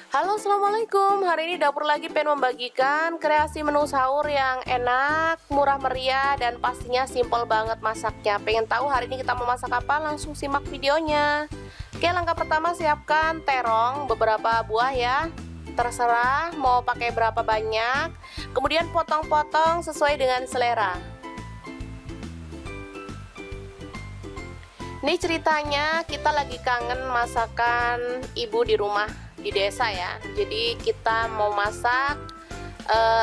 Halo, assalamualaikum. Hari ini dapur lagi pengen membagikan kreasi menu sahur yang enak, murah meriah, dan pastinya simple banget masaknya. Pengen tahu hari ini kita mau masak apa? Langsung simak videonya. Oke, langkah pertama siapkan terong beberapa buah ya. Terserah mau pakai berapa banyak. Kemudian potong-potong sesuai dengan selera. Ini ceritanya kita lagi kangen masakan ibu di rumah di desa ya. Jadi kita mau masak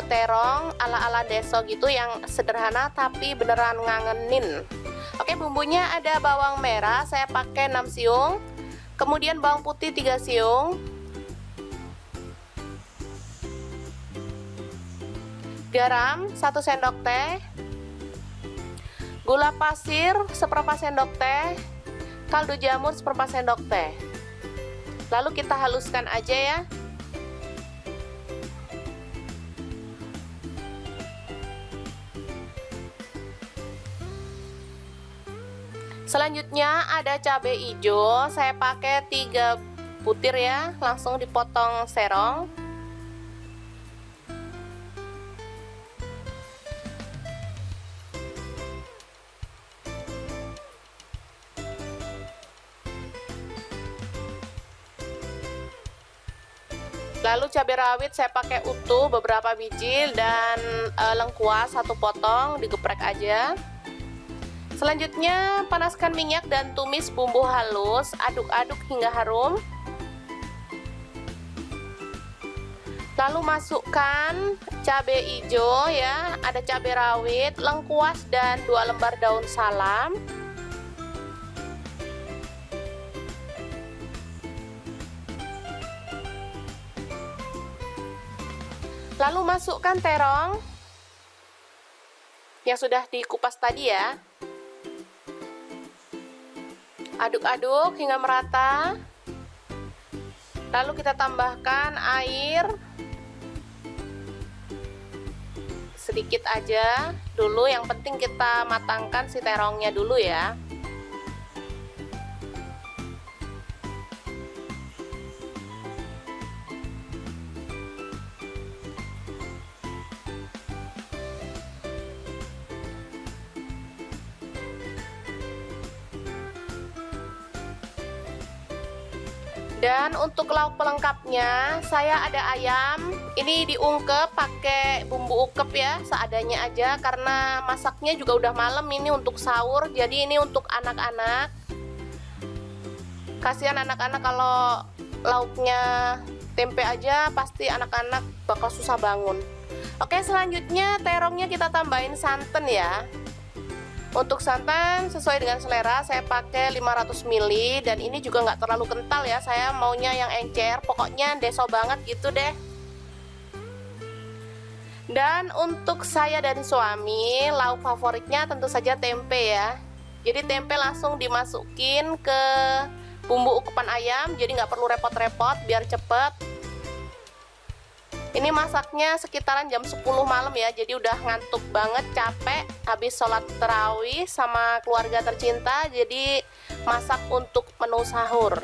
terong ala-ala desa gitu yang sederhana tapi beneran ngangenin. Oke, bumbunya ada bawang merah saya pakai 6 siung. Kemudian bawang putih 3 siung. Garam 1 sendok teh. Gula pasir seperempat sendok teh, kaldu jamur seperempat sendok teh. Lalu kita haluskan aja ya. Selanjutnya ada cabai hijau, saya pakai 3 butir ya, langsung dipotong serong. Lalu cabai rawit saya pakai utuh beberapa biji dan lengkuas 1 potong, digeprek aja. Selanjutnya panaskan minyak dan tumis bumbu halus, aduk-aduk hingga harum. Lalu masukkan cabai hijau ya, ada cabai rawit, lengkuas dan 2 lembar daun salam. Lalu masukkan terong yang sudah dikupas tadi ya. Aduk-aduk hingga merata. Lalu kita tambahkan air sedikit aja dulu, yang penting kita matangkan si terongnya dulu ya. Dan untuk lauk pelengkapnya saya ada ayam, ini diungkep pakai bumbu ukep ya, seadanya aja karena masaknya juga udah malam ini untuk sahur, jadi ini untuk anak-anak. Kasihan anak-anak kalau lauknya tempe aja pasti anak-anak bakal susah bangun. Oke, selanjutnya terongnya kita tambahin santan ya. Untuk santan sesuai dengan selera, saya pakai 500 ml dan ini juga nggak terlalu kental ya, saya maunya yang encer, pokoknya deso banget gitu deh. Dan untuk saya dan suami, lauk favoritnya tentu saja tempe ya. Jadi tempe langsung dimasukin ke bumbu ukupan ayam, jadi nggak perlu repot-repot biar cepet. Ini masaknya sekitaran jam 10 malam ya, jadi udah ngantuk banget, capek, habis sholat tarawih sama keluarga tercinta, jadi masak untuk menu sahur.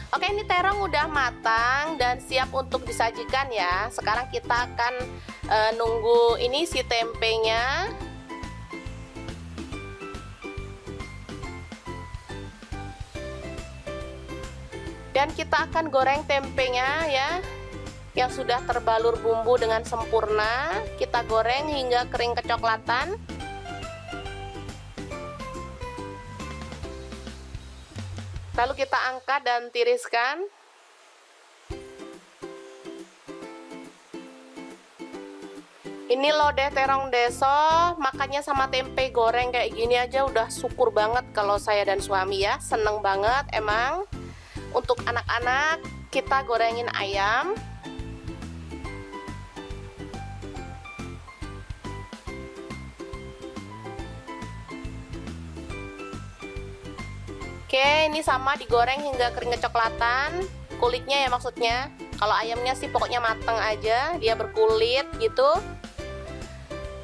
Oke, ini terong udah matang dan siap untuk disajikan ya. Sekarang kita akan nunggu ini si tempenya. Dan kita akan goreng tempenya ya, yang sudah terbalur bumbu dengan sempurna. Kita goreng hingga kering kecoklatan. Lalu kita angkat dan tiriskan. Ini lodeh terong deso, makannya sama tempe goreng kayak gini aja udah syukur banget kalau saya dan suami ya. Seneng banget emang. Untuk anak-anak kita gorengin ayam. Oke, ini sama digoreng hingga kering kecoklatan, kulitnya ya maksudnya. Kalau ayamnya sih pokoknya mateng aja, dia berkulit gitu.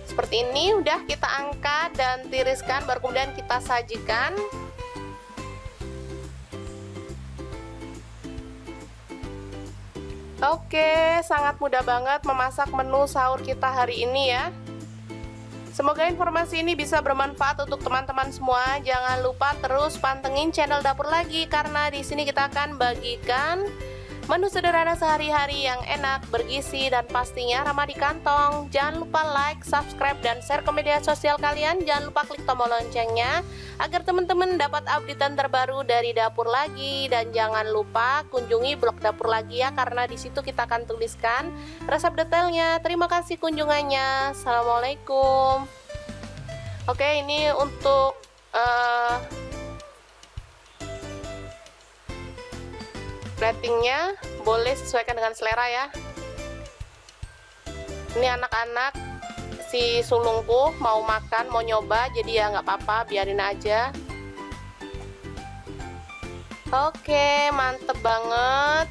Seperti ini, udah kita angkat dan tiriskan, baru kemudian kita sajikan. Oke, sangat mudah banget memasak menu sahur kita hari ini ya. Semoga informasi ini bisa bermanfaat untuk teman-teman semua. Jangan lupa terus pantengin channel Dapur Lagi, karena di sini kita akan bagikan menu sederhana sehari-hari yang enak, bergizi, dan pastinya ramah di kantong. Jangan lupa like, subscribe, dan share ke media sosial kalian. Jangan lupa klik tombol loncengnya agar teman-teman dapat updatean terbaru dari Dapur Lagi. Dan jangan lupa kunjungi blog Dapur Lagi ya, karena di situ kita akan tuliskan resep detailnya. Terima kasih kunjungannya. Assalamualaikum. Oke, ini untuk platingnya boleh sesuaikan dengan selera ya. Ini anak-anak si sulungku mau makan, mau nyoba, jadi ya nggak apa-apa, biarin aja. Oke, mantep banget.